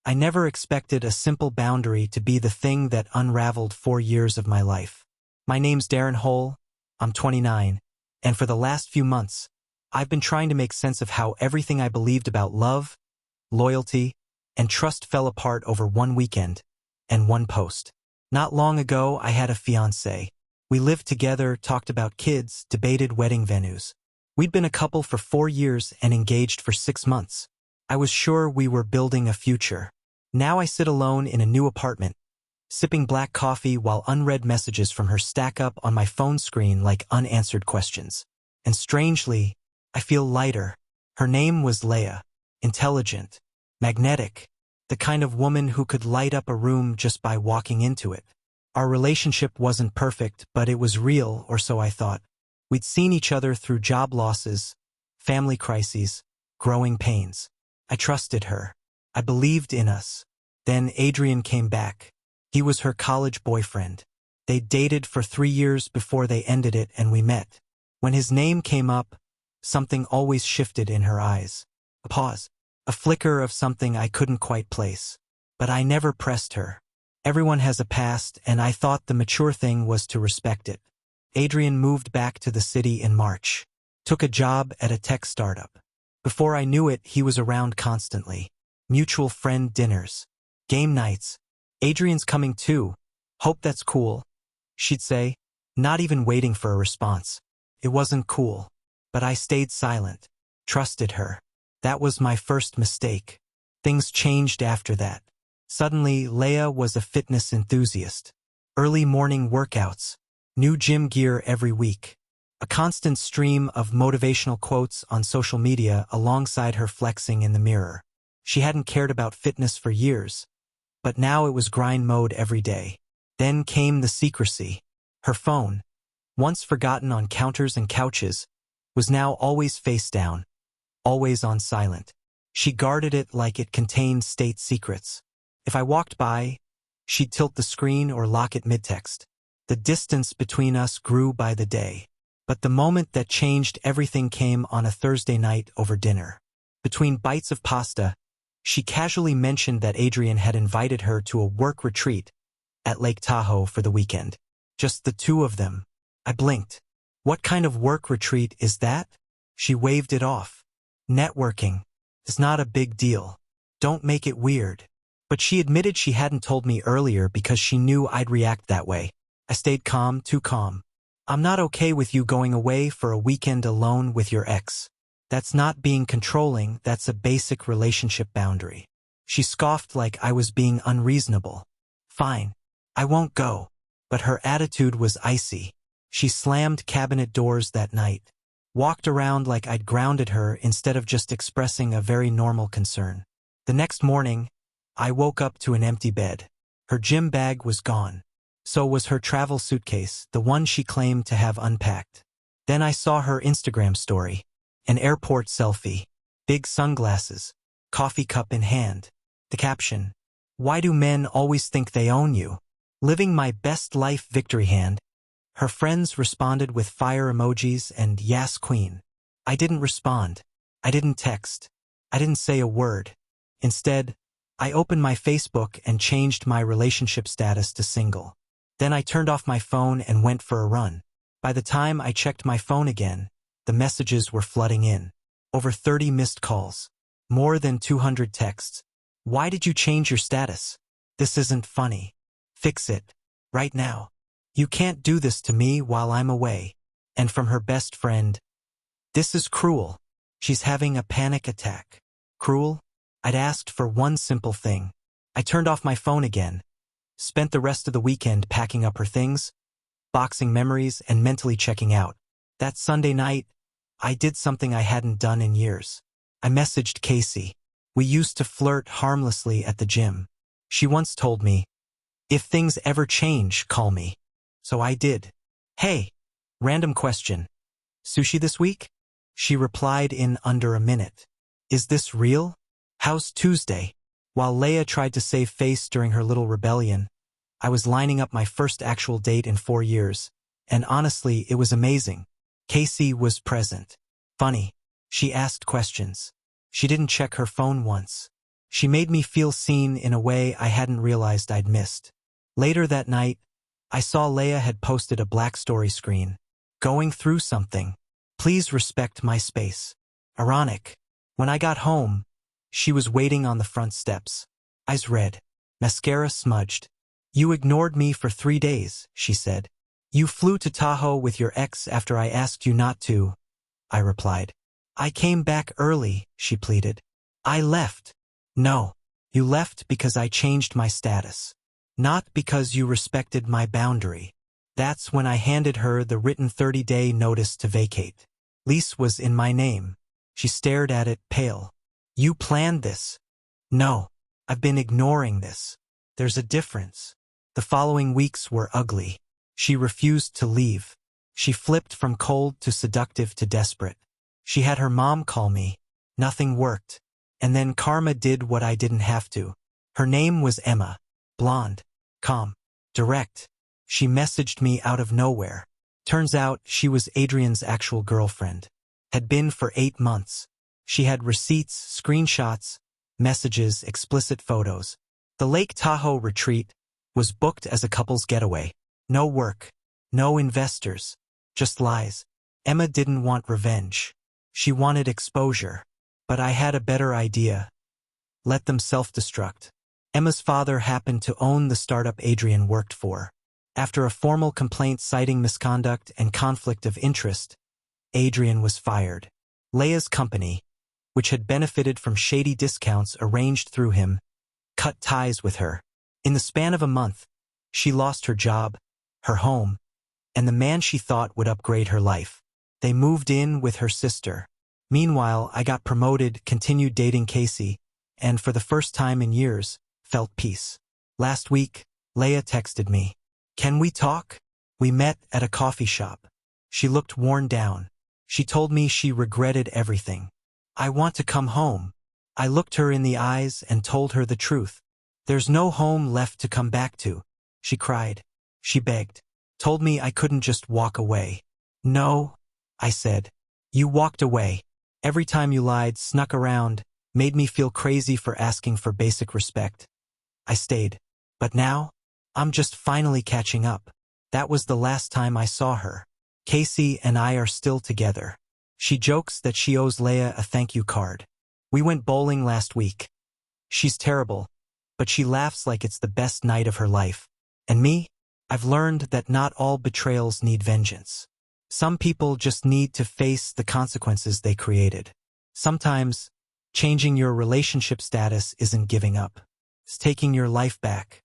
I never expected a simple boundary to be the thing that unraveled 4 years of my life. My name's Darren Hole, I'm 29, and for the last few months, I've been trying to make sense of how everything I believed about love, loyalty, and trust fell apart over one weekend and one post. Not long ago, I had a fiancé. We lived together, talked about kids, debated wedding venues. We'd been a couple for 4 years and engaged for 6 months. I was sure we were building a future. Now I sit alone in a new apartment, sipping black coffee while unread messages from her stack up on my phone screen like unanswered questions. And strangely, I feel lighter. Her name was Leah. Intelligent, magnetic, the kind of woman who could light up a room just by walking into it. Our relationship wasn't perfect, but it was real, or so I thought. We'd seen each other through job losses, family crises, growing pains. I trusted her. I believed in us. Then Adrian came back. He was her college boyfriend. They dated for 3 years before they ended it, and we met. When his name came up, something always shifted in her eyes. A pause. A flicker of something I couldn't quite place. But I never pressed her. Everyone has a past, and I thought the mature thing was to respect it. Adrian moved back to the city in March. Took a job at a tech startup. Before I knew it, he was around constantly. Mutual friend dinners. Game nights. Adrian's coming too. Hope that's cool, she'd say, not even waiting for a response. It wasn't cool. But I stayed silent. Trusted her. That was my first mistake. Things changed after that. Suddenly, Leah was a fitness enthusiast. Early morning workouts. New gym gear every week. A constant stream of motivational quotes on social media alongside her flexing in the mirror. She hadn't cared about fitness for years, but now it was grind mode every day. Then came the secrecy. Her phone, once forgotten on counters and couches, was now always face down, always on silent. She guarded it like it contained state secrets. If I walked by, she'd tilt the screen or lock it mid-text. The distance between us grew by the day. But the moment that changed everything came on a Thursday night over dinner. Between bites of pasta, she casually mentioned that Adrian had invited her to a work retreat at Lake Tahoe for the weekend. Just the two of them. I blinked. What kind of work retreat is that? She waved it off. Networking. It's not a big deal. Don't make it weird. But she admitted she hadn't told me earlier because she knew I'd react that way. I stayed calm, too calm. I'm not okay with you going away for a weekend alone with your ex. That's not being controlling, that's a basic relationship boundary. She scoffed like I was being unreasonable. Fine. I won't go. But her attitude was icy. She slammed cabinet doors that night. Walked around like I'd grounded her instead of just expressing a very normal concern. The next morning, I woke up to an empty bed. Her gym bag was gone. So was her travel suitcase, the one she claimed to have unpacked. Then I saw her Instagram story. An airport selfie. Big sunglasses. Coffee cup in hand. The caption. Why do men always think they own you? Living my best life victory hand. Her friends responded with fire emojis and yes queen. I didn't respond. I didn't text. I didn't say a word. Instead, I opened my Facebook and changed my relationship status to single. Then I turned off my phone and went for a run. By the time I checked my phone again, the messages were flooding in. Over 30 missed calls. More than 200 texts. Why did you change your status? This isn't funny. Fix it. Right now. You can't do this to me while I'm away. And from her best friend. This is cruel. She's having a panic attack. Cruel? I'd asked for one simple thing. I turned off my phone again. Spent the rest of the weekend packing up her things, boxing memories, and mentally checking out. That Sunday night, I did something I hadn't done in years. I messaged Casey. We used to flirt harmlessly at the gym. She once told me, if things ever change, call me. So I did. Hey, random question. Sushi this week? She replied in under a minute. Is this real? How's Tuesday? While Leah tried to save face during her little rebellion, I was lining up my first actual date in 4 years, and honestly, it was amazing. Casey was present. Funny. She asked questions. She didn't check her phone once. She made me feel seen in a way I hadn't realized I'd missed. Later that night, I saw Leia had posted a Black Story screen. Going through something. Please respect my space. Ironic. When I got home, she was waiting on the front steps. Eyes red. Mascara smudged. You ignored me for 3 days, she said. You flew to Tahoe with your ex after I asked you not to, I replied. I came back early, she pleaded. I left. No, you left because I changed my status. Not because you respected my boundary. That's when I handed her the written 30-day notice to vacate. Lease was in my name. She stared at it, pale. You planned this. No, I've been ignoring this. There's a difference. The following weeks were ugly. She refused to leave. She flipped from cold to seductive to desperate. She had her mom call me. Nothing worked. And then karma did what I didn't have to. Her name was Emma. Blonde. Calm. Direct. She messaged me out of nowhere. Turns out she was Adrian's actual girlfriend. Had been for 8 months. She had receipts, screenshots, messages, explicit photos. The Lake Tahoe retreat was booked as a couple's getaway. No work. No investors. Just lies. Emma didn't want revenge. She wanted exposure. But I had a better idea. Let them self-destruct. Emma's father happened to own the startup Adrian worked for. After a formal complaint citing misconduct and conflict of interest, Adrian was fired. Leia's company, which had benefited from shady discounts arranged through him, cut ties with her. In the span of a month, she lost her job, her home, and the man she thought would upgrade her life. They moved in with her sister. Meanwhile, I got promoted, continued dating Casey, and for the first time in years, felt peace. Last week, Leia texted me. Can we talk? We met at a coffee shop. She looked worn down. She told me she regretted everything. I want to come home. I looked her in the eyes and told her the truth. There's no home left to come back to. She cried. She begged. Told me I couldn't just walk away. No, I said. You walked away. Every time you lied, snuck around, made me feel crazy for asking for basic respect. I stayed. But now, I'm just finally catching up. That was the last time I saw her. Casey and I are still together. She jokes that she owes Leia a thank you card. We went bowling last week. She's terrible, but she laughs like it's the best night of her life. And me? I've learned that not all betrayals need vengeance. Some people just need to face the consequences they created. Sometimes, changing your relationship status isn't giving up. It's taking your life back.